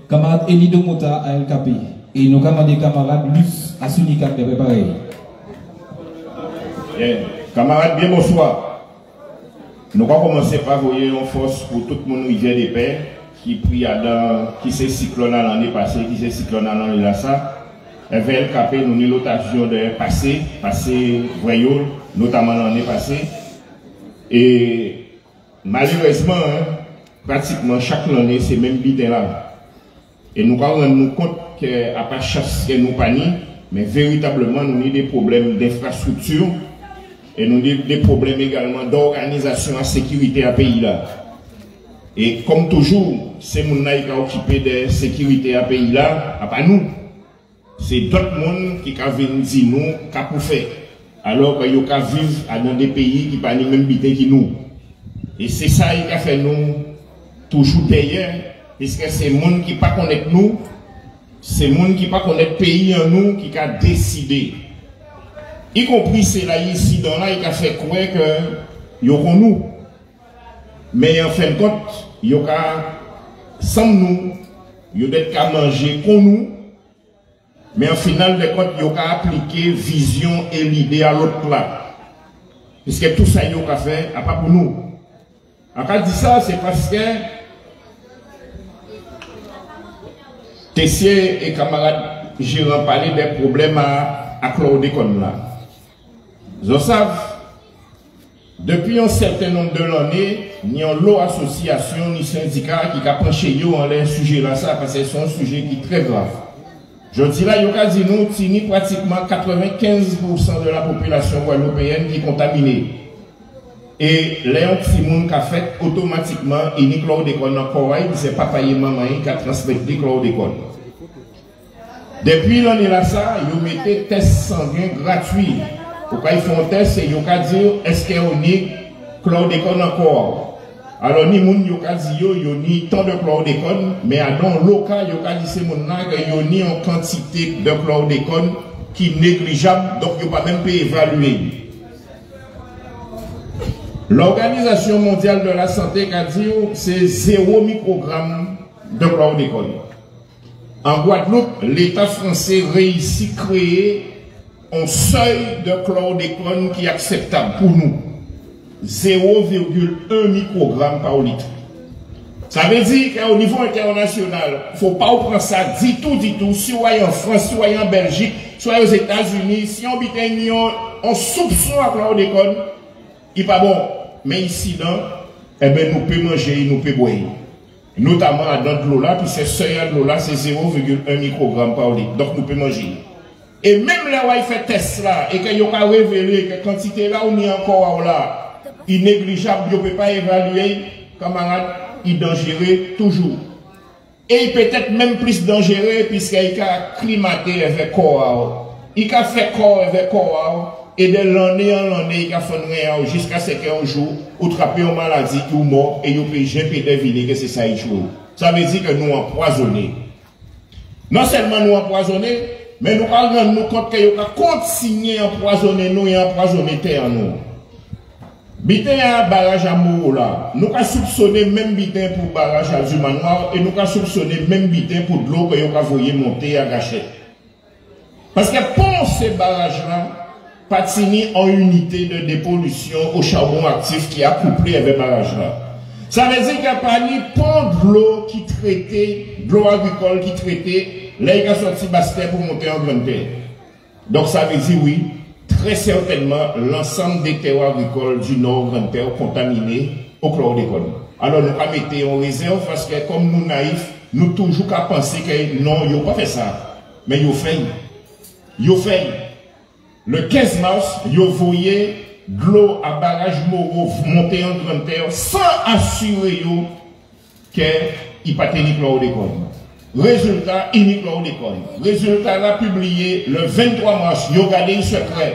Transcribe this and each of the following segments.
Camarade Elido Mota à LKP et nos camarades Luce à Sunica de préparer. Camarades, bien bonsoir. Nous allons commencer par voyer en force pour tout le monde rivière des Pères qui prie Adam, qui s'est cyclone l'année passée, qui s'est cyclone l'année là ça. Avec LKP, nous avons l'occasion de passer voyou, notamment l'année passée. Et malheureusement, pratiquement chaque année, c'est même bidé là. Et nous rendons nous compte qu'à part chasse que nous panions, mais véritablement nous avons des problèmes d'infrastructure et nous avons des problèmes également d'organisation en sécurité à pays là. Et comme toujours, c'est mon qui a occupé de sécurité à pays là, à pas nous. C'est d'autres monde qui ont venir dire nous qu'à pour faire. Alors qu'ils ont vivre dans des pays qui ne sont même bité que nous. Et c'est ça qui a fait nous toujours derrière. Puisque c'est les gens qui ne connaissent pas nous, c'est les gens qui ne connaissent pas le pays en nous qui a décidé. Y compris c'est là ici dans là, il a fait croire que nous nous. Mais en fin de compte, il sans nous, il doit manger pour nous. Mais en final de compte, il a appliqué vision et l'idée à l'autre là. Puisque tout ça, il a fait, à pas pour nous. En cas dit ça, c'est parce que Tessier et camarades, j'ai parlé des problèmes à chlordécone là. Vous savez, depuis un certain nombre d'années, il y a une association, ni syndicat qui a penché en les sujets là, ça, parce que c'est un sujet qui est très grave. Je dis là, il y a dit nous, tini pratiquement 95% de la population guadeloupéenne qui est contaminée. Et les petits qui a fait automatiquement une chlordécone en corail, c'est papa et maman qui a transmis le chlordécone. Depuis l'année là, ça, ils mettent des tests sanguins gratuits. Pourquoi ils font un test et ils ont dit est-ce qu'il y a une chlordécone encore? Alors, ni moun yo ka dit yo ni tant de chlordécone, mais dans le cas, yo ka dit c'est moun là que yo ni en quantité de chlordécone qui est négligeable, donc yo pas même pas évaluer. L'Organisation mondiale de la santé a dit c'est 0 microgramme de chlordécone. En Guadeloupe, l'État français réussit à créer un seuil de chlordécone qui est acceptable pour nous. 0,1 microgramme par litre. Ça veut dire qu'au niveau international, il ne faut pas prendre ça du tout, soit en France, soit en Belgique, soit aux États-Unis, si on habite on soupçon à chlordécone, il n'est pas bon. Mais ici, eh ben, nous pouvons manger, nous pouvons boire. Notamment dans de l'eau là, puis ce seuil de l'eau là, c'est 0,1 microgramme par litre. Donc nous pouvons manger. Et même là où il fait test là, et qu'il a révélé que la quantité là, on est encore là, il est négligeable, il ne peut pas évaluer, camarade, il est dangereux toujours. Et peut-être même plus dangereux puisqu'il a climaté avec corps. Il a fait corps avec corps. Et de l'année en l'année, il a fait rien jusqu'à ce qu'un jour, vous trappez une maladie ou mort, et vous pouvez jamais deviner que c'est ça il joue. Ça veut dire que nous empoisonnés. Non seulement nous empoisonnés, mais nous allons nous compte que nous allons continuer à empoisonner nous et empoisonner terre nous. Bitin à barrage à Mouro là, nous allons soupçonner même bitin pour barrage à du manoir, et nous allons soupçonner même bitin pour de l'eau que nous allons monter à Gachet. Parce que pour ces barrages là, Patini en unité de dépollution au charbon actif qui a couplé avec le barrage là. Ça veut dire qu'il n'y a pas ni pont de l'eau qui traitait, de l'eau agricole qui traitait, là il a sorti Bastère pour monter en grande terre. Donc ça veut dire oui, très certainement l'ensemble des terres agricoles du nord grande terre contaminés au chlordécone. Alors nous pas mettre en réserve parce que comme nous naïfs, nous toujours qu'à penser que non, ils n'ont pas fait ça. Mais ils ont fait. Ils ont fait. Le 15 mars, ils ont voyé de l'eau à barrage Moreau monter en grande terre sans assurer qu'il n'y a pas de chlordécone. Résultat, il y a chlordécone. Résultat là publié le 23 mars, ils ont gardé le secret.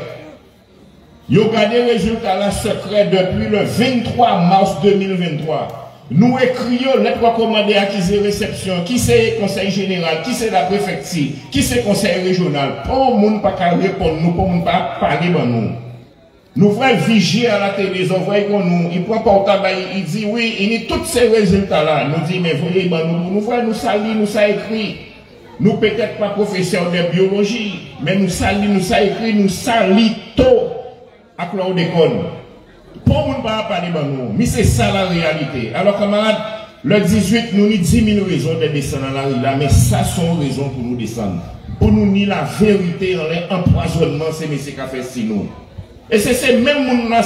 Ils ont gardé le résultat là secret depuis le 23 mars 2023. Nous écrions lettre recommandée accusée réception, qui c'est le conseil général, qui c'est la préfecture, qui c'est le conseil régional. Pour le monde pas répondre nous, pour le monde pas parler de nous. Nous voyons vigier à la télé, on voit qu'on nous, il prend portable, il dit oui, il y a tous ces résultats-là. Nous dit, mais voyez, nous voyons, nous salis, nous ça écrit. Nous peut-être pas professeurs de biologie, mais nous salis, nous ça écrit, nous salis tout à chlordécone. Pour nous pas parler de nous, mais c'est ça la réalité. Alors, camarades, le 18, nous avons 10 000 raisons de descendre dans la rue là, mais ça sont raisons pour nous descendre. Pour nous nier la vérité en l'empoisonnement, c'est M. Café Sinou. Et c'est ces mêmes gens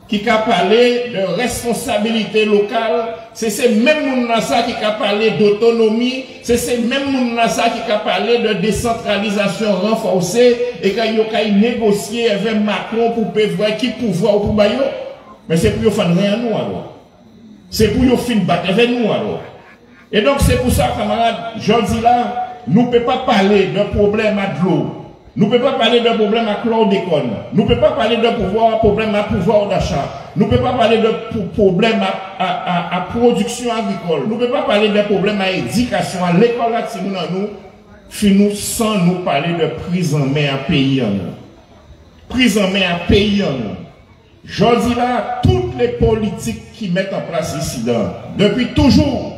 qui a parlé de responsabilité locale, c'est ces mêmes gens qui a parlé d'autonomie, c'est ces mêmes gens qui a parlé de décentralisation renforcée et qui a négocié avec Macron pour voir qui pouvoir pour Bayo. Mais c'est pour faire rien à nous alors. C'est pour faire battre avec nous alors. Et donc c'est pour ça, camarades, je dis là, nous ne pouvons pas parler de problème à de l'eau. Nous ne pouvons pas parler d'un problème à chlordécone. Nous ne pouvons pas parler d'un problème à pouvoir d'achat. Nous ne pouvons pas parler de problème à production agricole. Nous ne pouvons pas parler d'un problème à éducation, à l'école, à nous, finissons sans nous parler de prise en main à pays en nous. Prise en main à pays en nous. Je dis là, toutes les politiques qui mettent en place ici, depuis toujours,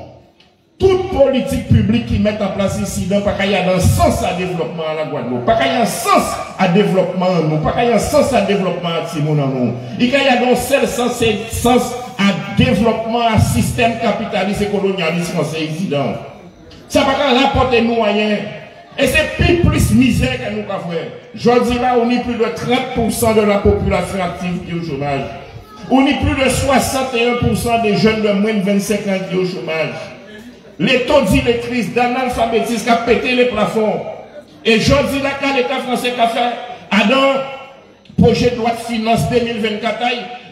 toute politique publique qui met en place ici, pas qu'il y a un sens à développement à la Guadeloupe, pas qu'il y a un sens à développement à nous, pas qu'il y a un sens à développement à Timon à nous, il y a un seul sens à développement à système capitaliste et colonialiste français ici. Ça va pas rapporter nous rien. Et c'est plus misère que nous avons fait. Je dis là, on est plus de 30% de la population active qui est au chômage. On est plus de 61% des jeunes de moins de 25 ans qui est au chômage. Les taux d'illettrisme, d'analphabétisme qui a pété les plafonds. Et je dis là, quand l'État français a fait, dans le projet de loi de finances 2024,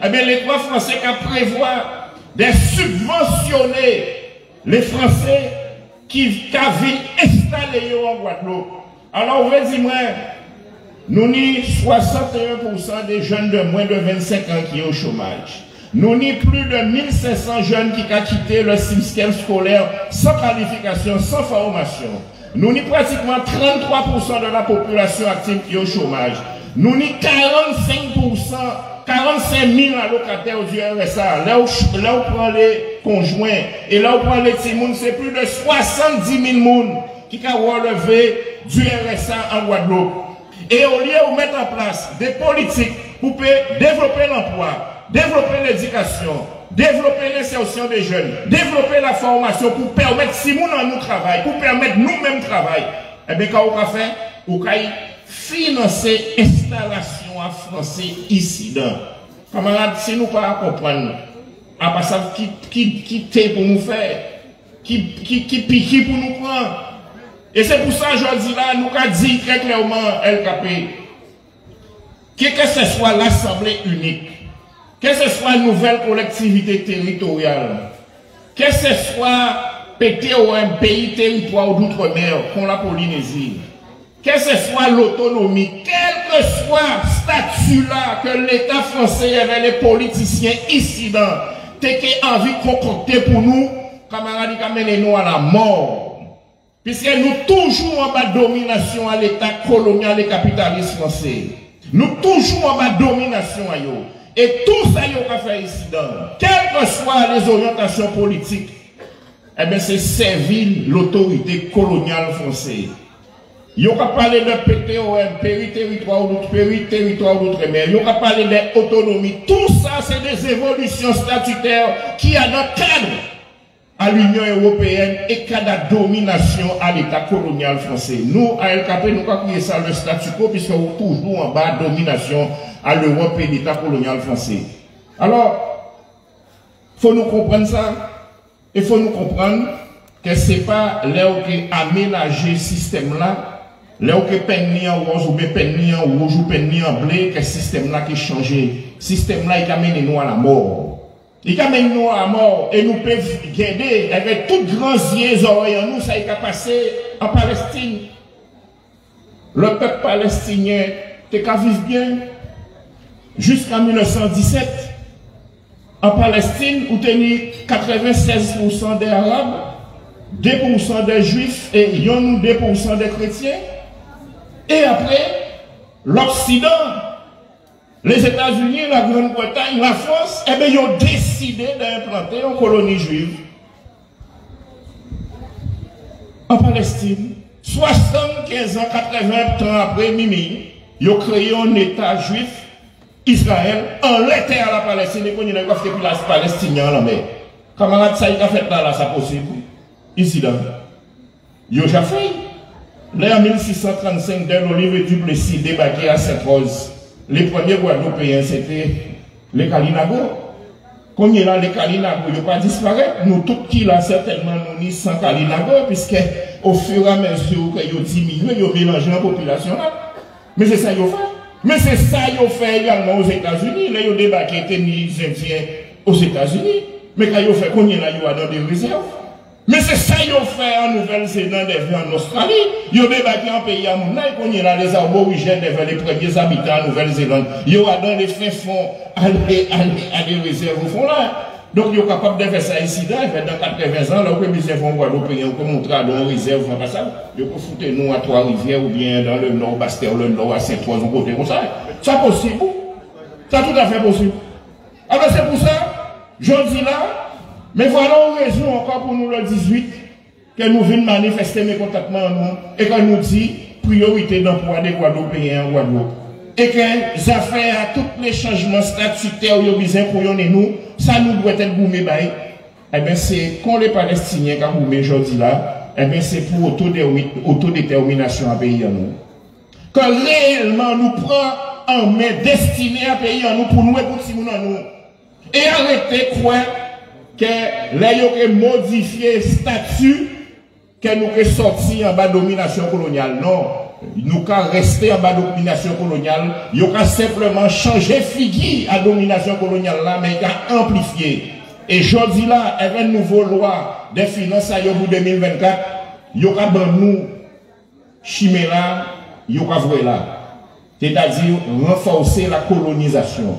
eh bien, l'État français a prévu de subventionner les Français qui vivent installés en Guadeloupe. Alors, on va dire, nous avons 61% des jeunes de moins de 25 ans qui sont au chômage. Nous avons plus de 1500 jeunes qui ont quitté le système scolaire sans qualification, sans formation. Nous avons pratiquement 33% de la population active qui est au chômage. Nous avons 45 000 allocataires du RSA. Là où on prend les conjoints et là où on prend les timouns, c'est plus de 70 000 personnes qui ont relevé du RSA en Guadeloupe. Et au lieu de mettre en place des politiques pour développer l'emploi, développer l'éducation, développer l'insertion des jeunes, développer la formation pour permettre, si nous nous travail, pour permettre nous-mêmes travail, eh bien, quand on a fait, on a financer l'installation en français ici. Camarades, si nous ne pas comprendre, à part ça, qui t'est pour nous faire, qui pique pour nous prendre. Et c'est pour ça, je dis là, nous avons dit très clairement, LKP, que ce soit l'Assemblée unique, que ce soit une nouvelle collectivité territoriale, que ce soit PTOM, pays territoire d'outre-mer, comme la Polynésie, que ce soit l'autonomie, quel que soit le statut là que l'État français avec les politiciens ici dans, t'es envie de concocter pour nous, camarades, qui nous à la mort. Puisque nous toujours en bas de domination à l'État colonial et capitaliste français. Nous toujours en bas de domination à eux. Et tout ça qu'on a fait ici dans, quelles que soient les orientations politiques, eh bien c'est servir l'autorité coloniale française. Ils ont parlé de PTOM, territoire d'outre-mer. Ils ont parlé d'autonomie. Tout ça, c'est des évolutions statutaires qui a notre cadre à l'Union européenne et cadre de domination à l'État colonial français. Nous, à LKP, nous avons créé ça le statu quo, puisque nous sommes toujours en bas de domination à l'Europe et l'État colonial français. Alors, il faut nous comprendre ça. Il faut nous comprendre que ce n'est pas là où aménager le système là. Là où penni en rose ou penni en rouge ou penni en blé, que le système là qui change. Le système là, il amène nous à la mort. Il amène nous à la mort et nous pouvons garder avec toutes grands yeux oreilles en nous, ça a passé en Palestine. Le peuple palestinien, t'es qu'à vivre bien jusqu'en 1917. En Palestine, où tenez 96% des Arabes, 2% des Juifs et 2% des chrétiens. Et après, l'Occident, Les États-Unis, la Grande-Bretagne, la France, eh bien, ils ont décidé d'implanter une colonie juive en Palestine. 75 ans, 80 ans après Mimi, ils ont créé un État juif, Israël, en l'été à la Palestine, et qu'on y a fait la Palestinien la mer. Camarade, ça y a fait là, ça possible. Ici, là. Ils ont déjà fait. Là, en 1635, dès l'Olive et du Plessis débarqué à Sainte-Rose, les premiers Guadeloupéens, c'était les Kalinago. Quand il y a les Kalinago, ils n'ont pas disparu. Nous, tous qui là, certainement, nous n'y sans Kalinago, puisque au fur et à mesure qu'ils ont diminué, ils ont mélangé la population là. Mais c'est ça qu'ils ont fait. Mais c'est ça qu'ils ont fait également aux États-Unis. Là, ils ont débarqué les Indiens aux États-Unis. Mais quand ils ont fait, qu'on y a là, ils ont dans des réserves. Mais c'est ça qu'ils ont fait en Nouvelle-Zélande et en Australie. Ils ont débarqué en pays à Mouna et qu'on y a là, les aborigènes devaient les premiers habitants en Nouvelle-Zélande. Ils ont dans les fins fonds à des réserves au fond là. Donc ils sont capables de faire ça ici, dans 80 ans, là où les enfants guadeloupéens ont montré dans une réserve en passant. Ils peuvent foutre nous à Trois-Rivières ou bien dans le nord, Bastère, le nord, à Saint-Oise, au côté comme ça. Ça possible. Ça tout à fait possible. Alors c'est pour ça, je dis là, mais voilà une raison encore pour nous le 18, que nous venons manifester mécontentement en nous, et que nous dit priorité d'emploi des Guadeloupéens en Guadeloupe. Et que ça fait à tous les changements statutaires pour nous, ça nous doit être boumé. Eh bien, c'est quand les Palestiniens qui ont boumé aujourd'hui là, eh bien, c'est pour autodétermination à pays en nous. Quand réellement nous prenons en main destinée à pays en nous pour nous et pour nous. Et arrêtez quoi que les gens modifié le statut que nous avons sorti en bas de domination coloniale. Non. Nous avons resté en bas de domination coloniale. Nous avons simplement changé figure à domination coloniale là, mais nous avons amplifié. Et aujourd'hui là, avec une nouvelle loi des finances pour 2024, nous avons nous chiméra, nous avons là. C'est-à-dire renforcer la colonisation.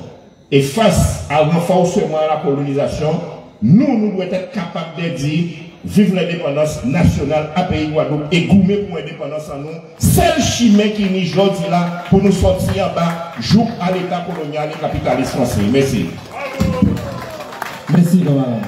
Et face à renforcement de la colonisation, nous devons être capables de dire vive l'indépendance nationale à pays Guadeloupe et goumer pour l'indépendance en nous. C'est le chimère qui nous aujourd'hui là pour nous sortir en bas, joue à l'état colonial et capitaliste français. Merci. Merci, camarade.